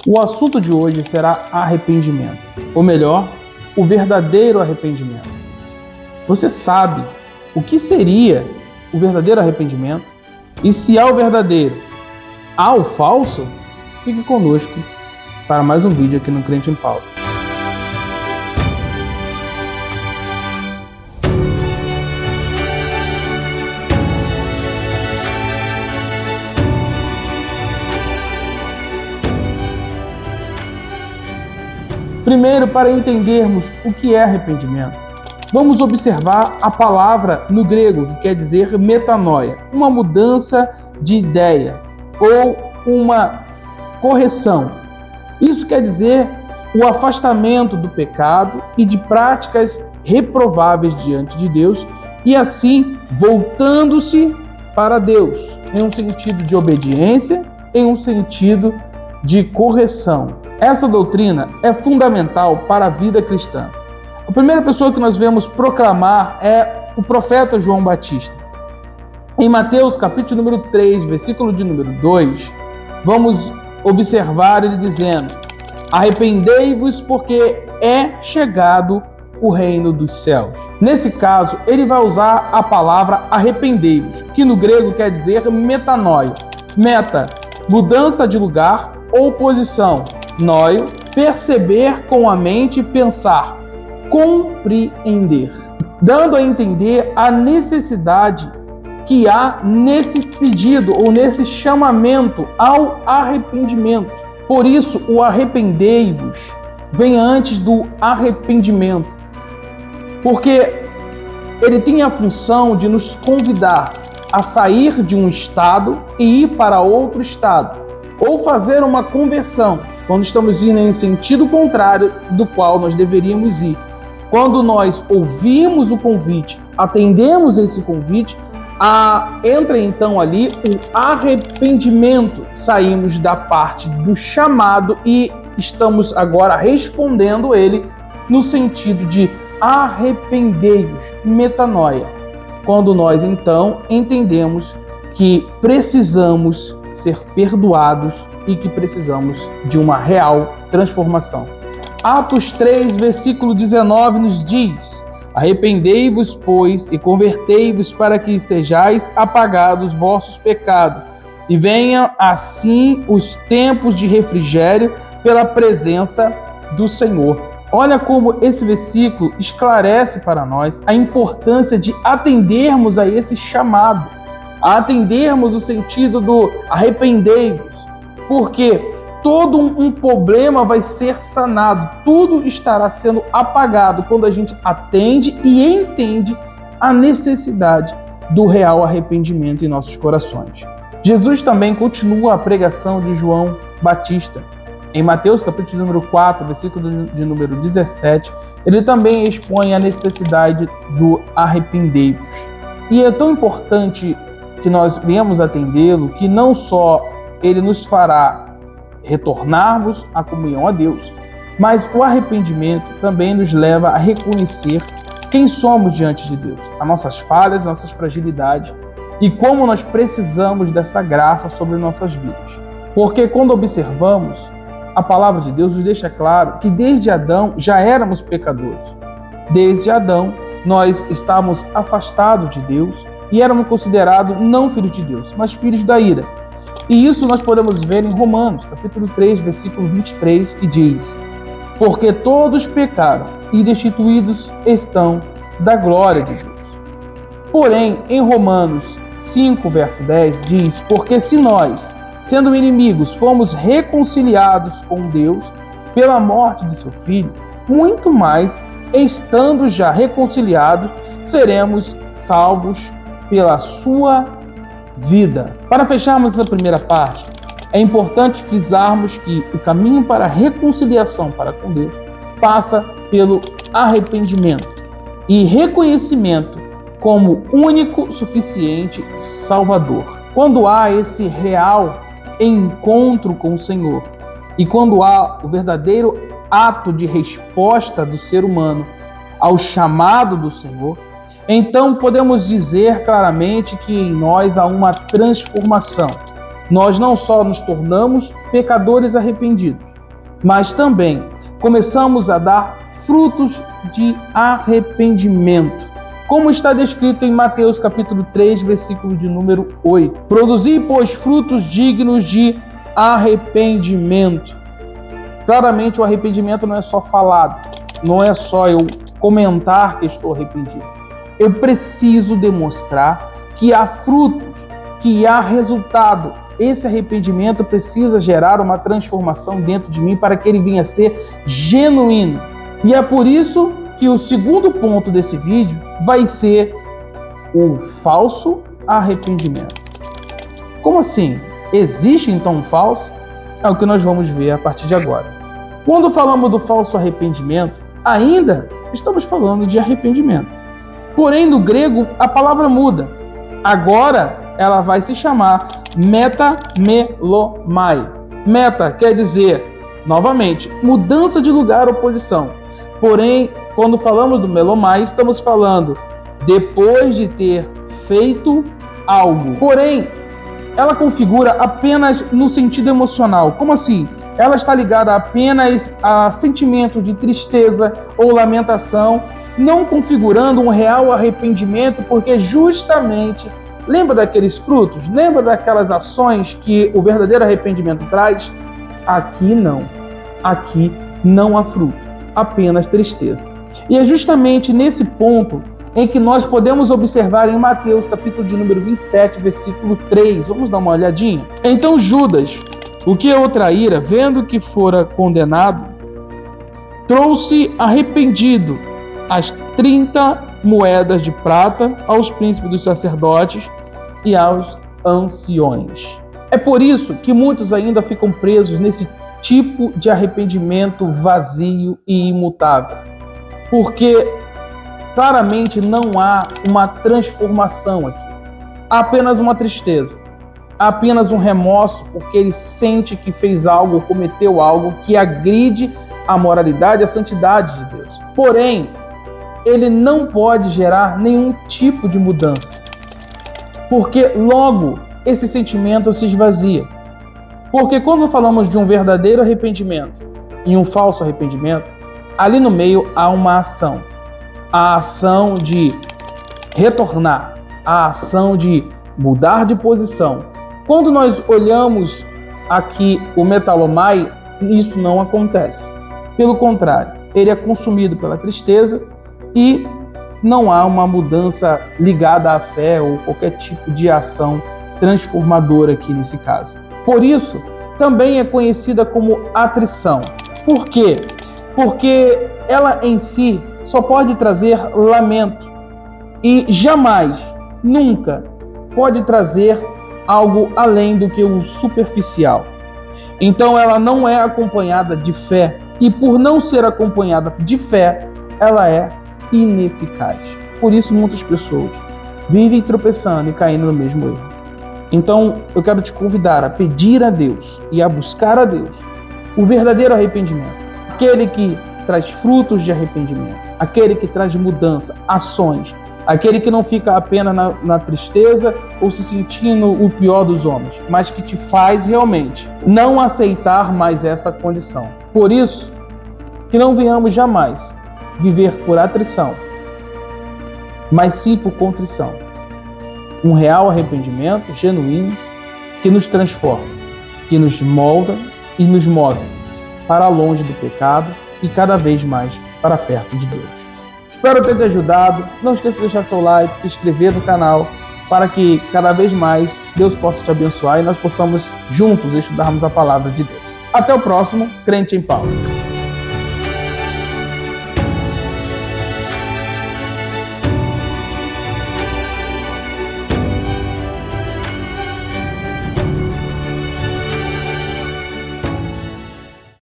O assunto de hoje será arrependimento, ou melhor, o verdadeiro arrependimento. Você sabe o que seria o verdadeiro arrependimento? E se há o verdadeiro, há o falso? Fique conosco para mais um vídeo aqui no Crente em Pauta. Primeiro, para entendermos o que é arrependimento, vamos observar a palavra no grego que quer dizer metanoia, uma mudança de ideia ou uma correção. Isso quer dizer o afastamento do pecado e de práticas reprováveis diante de Deus e assim voltando-se para Deus, em um sentido de obediência, em um sentido de correção. Essa doutrina é fundamental para a vida cristã. A primeira pessoa que nós vemos proclamar é o profeta João Batista. Em Mateus capítulo número 3, versículo de número 2, vamos observar ele dizendo: arrependei-vos porque é chegado o reino dos céus. Nesse caso, ele vai usar a palavra arrependei-vos, que no grego quer dizer metanoia. Meta, mudança de lugar ou posição. Noio, perceber com a mente, pensar, compreender. Dando a entender a necessidade que há nesse pedido ou nesse chamamento ao arrependimento. Por isso, o arrependei-vos vem antes do arrependimento, porque ele tem a função de nos convidar a sair de um estado e ir para outro estado, ou fazer uma conversão, quando estamos indo em sentido contrário do qual nós deveríamos ir. Quando nós ouvimos o convite, atendemos esse convite, entra então ali o arrependimento. Saímos da parte do chamado e estamos agora respondendo ele no sentido de arrependei-vos, metanoia. Quando nós então entendemos que precisamos ser perdoados e que precisamos de uma real transformação. Atos 3, versículo 19 nos diz: arrependei-vos, pois, e convertei-vos para que sejais apagados vossos pecados, e venham assim os tempos de refrigério pela presença do Senhor. Olha como esse versículo esclarece para nós a importância de atendermos a esse chamado, a atendermos o sentido do arrependei-vos, porque todo um problema vai ser sanado, tudo estará sendo apagado quando a gente atende e entende a necessidade do real arrependimento em nossos corações. Jesus também continua a pregação de João Batista. Em Mateus capítulo número 4, versículo de número 17, ele também expõe a necessidade do arrependei-vos. E é tão importante que nós venhamos atendê-lo, que não só ele nos fará retornarmos à comunhão a Deus, mas o arrependimento também nos leva a reconhecer quem somos diante de Deus, as nossas falhas, nossas fragilidades e como nós precisamos desta graça sobre nossas vidas. Porque quando observamos, a palavra de Deus nos deixa claro que desde Adão já éramos pecadores. Desde Adão nós estávamos afastados de Deus e éramos considerados não filhos de Deus, mas filhos da ira. E isso nós podemos ver em Romanos, capítulo 3, versículo 23, que diz: porque todos pecaram e destituídos estão da glória de Deus. Porém, em Romanos 5, verso 10, diz: porque se nós, sendo inimigos, fomos reconciliados com Deus pela morte de seu Filho, muito mais, estando já reconciliados, seremos salvos pela sua vida. Para fecharmos essa primeira parte, é importante frisarmos que o caminho para a reconciliação para com Deus passa pelo arrependimento e reconhecimento como único, suficiente Salvador. Quando há esse real encontro com o Senhor e quando há o verdadeiro ato de resposta do ser humano ao chamado do Senhor, então podemos dizer claramente que em nós há uma transformação. Nós não só nos tornamos pecadores arrependidos, mas também começamos a dar frutos de arrependimento. Como está descrito em Mateus capítulo 3, versículo de número 8. Produzi, pois, frutos dignos de arrependimento. Claramente o arrependimento não é só falado, não é só eu comentar que estou arrependido. Eu preciso demonstrar que há frutos, que há resultado. Esse arrependimento precisa gerar uma transformação dentro de mim para que ele venha a ser genuíno. E é por isso que o segundo ponto desse vídeo vai ser o falso arrependimento. Como assim? Existe então um falso? É o que nós vamos ver a partir de agora. Quando falamos do falso arrependimento, ainda estamos falando de arrependimento. Porém, no grego, a palavra muda. Agora, ela vai se chamar metamelomai. Meta quer dizer, novamente, mudança de lugar ou posição. Porém, quando falamos do melomai, estamos falando depois de ter feito algo. Porém, ela configura apenas no sentido emocional. Como assim? Ela está ligada apenas a sentimento de tristeza ou lamentação, não configurando um real arrependimento, porque justamente, lembra daqueles frutos? Lembra daquelas ações que o verdadeiro arrependimento traz? Aqui não. Aqui não há fruto, apenas tristeza. E é justamente nesse ponto em que nós podemos observar em Mateus, capítulo de número 27, versículo 3. Vamos dar uma olhadinha? Então Judas, o que o traíra, vendo que fora condenado, trouxe arrependido as 30 moedas de prata aos príncipes dos sacerdotes e aos anciões. É por isso que muitos ainda ficam presos nesse tipo de arrependimento vazio e imutável. Porque claramente não há uma transformação aqui. Há apenas uma tristeza. Há apenas um remorso porque ele sente que fez algo, cometeu algo que agride a moralidade e a santidade de Deus. Porém, ele não pode gerar nenhum tipo de mudança. Porque logo esse sentimento se esvazia. Porque quando falamos de um verdadeiro arrependimento e um falso arrependimento, ali no meio há uma ação. A ação de retornar, a ação de mudar de posição. Quando nós olhamos aqui o metalomai, isso não acontece. Pelo contrário, ele é consumido pela tristeza e não há uma mudança ligada à fé ou qualquer tipo de ação transformadora aqui nesse caso. Por isso, também é conhecida como atrição. Por quê? Porque ela em si só pode trazer lamento e jamais, nunca, pode trazer algo além do que o superficial. Então ela não é acompanhada de fé e por não ser acompanhada de fé, ela é ineficaz. Por isso muitas pessoas vivem tropeçando e caindo no mesmo erro. Então eu quero te convidar a pedir a Deus e a buscar a Deus o verdadeiro arrependimento. Aquele que traz frutos de arrependimento, aquele que traz mudança, ações, aquele que não fica apenas na tristeza ou se sentindo o pior dos homens, mas que te faz realmente não aceitar mais essa condição. Por isso, que não venhamos jamais viver por atrição, mas sim por contrição. Um real arrependimento genuíno que nos transforma, que nos molda e nos move para longe do pecado e cada vez mais para perto de Deus. Espero ter te ajudado. Não esqueça de deixar seu like, se inscrever no canal para que cada vez mais Deus possa te abençoar e nós possamos juntos estudarmos a palavra de Deus. Até o próximo Crente em Paulo.